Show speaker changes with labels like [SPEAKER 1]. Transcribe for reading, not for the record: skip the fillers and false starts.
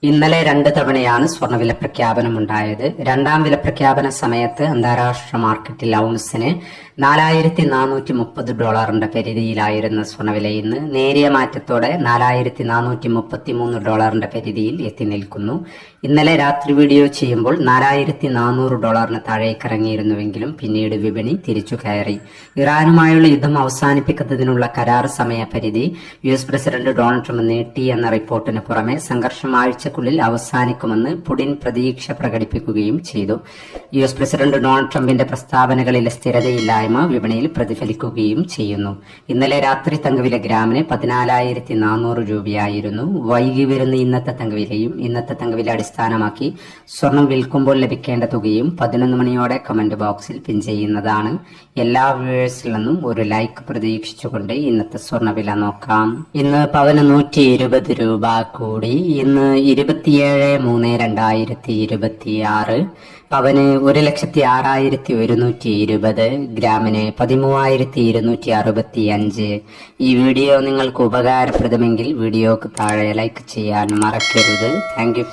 [SPEAKER 1] ഇന്നലെ 2 തവണയാണ് സ്വർണ്ണവില പ്രഖ്യാപനമുണ്ടായത്. രണ്ടാം വില പ്രഖ്യാപന സമയത്ത് അന്താരാഷ്ട്ര മാർക്കറ്റിൽ ഔൺസിന് $4,430 പരിധിയിലായിരുന്ന സ്വർണ്ണവില ഇന്ന് നേരിയ മാറ്റത്തോടെ $4,433 പരിധിയിൽ എത്തി നിൽക്കുന്നു. ഇന്നലെ രാത്രി വീഡിയോ ചെയ്യുമ്പോൾ $4,400 താഴേക്കിറങ്ങിയിരുന്നുവെങ്കിലും പിന്നീട് വിപണി തിരിച്ചു കയറി. ഇറാനുമായുള്ള യുദ്ധം അവസാനിപ്പിക്കുന്നതിനുള്ള കരാർ സമയപരിധി US പ്രസിഡന്റ് ഡൊണാൾഡ് ട്രംപ് നീട്ടി എന്ന റിപ്പോർട്ടിന് പുറമെ സംഘർഷം ആഴ്ചക്കുള്ളിൽ അവസാനിക്കുമെന്ന് പുടിൻ പ്രതീക്ഷ പ്രകടിപ്പിക്കുകയും ചെയ്തു. US പ്രസിഡന്റ് ഡൊണാൾഡ് ട്രംപിന്റെ പ്രസ്താവനകളിലെ സ്ഥിരതയില്ലായ്മ വിപണിയിൽ പ്രതിഫലിക്കുകയും ചെയ്യുന്നു. ഇന്നലെ രാത്രി തങ്കവില ഗ്രാമിന് 14,400 രൂപയായിരുന്നു. വൈകി വരുന്ന ഇന്നത്തെ തങ്കവിലയും ഇന്നത്തെ തങ്കവില അടിസ്ഥാനമാക്കി സ്വർണം വിൽക്കുമ്പോൾ ലഭിക്കേണ്ട തുകയും 11 മണിയോടെ കമന്റ് ബോക്സിൽ പിൻ ചെയ്യുന്നതാണ്. എല്ലാ വ്യൂവേഴ്സിൽ നിന്നും ഒരു ലൈക്ക് പ്രതീക്ഷിച്ചുകൊണ്ട് ഇന്നത്തെ സ്വർണ്ണവില നോക്കാം. ഇന്ന് പവന് 120 രൂപ കൂടി. ഇന്ന് 27/3/2026. പവന് 1,06,120. ഗ്രാമിന് 13,265. ഈ വീഡിയോ നിങ്ങൾക്ക് ഉപകാരപ്രദമെങ്കിൽ വീഡിയോക്ക് താഴെ ലൈക്ക് ചെയ്യാൻ മറക്കരുത്. Thank you.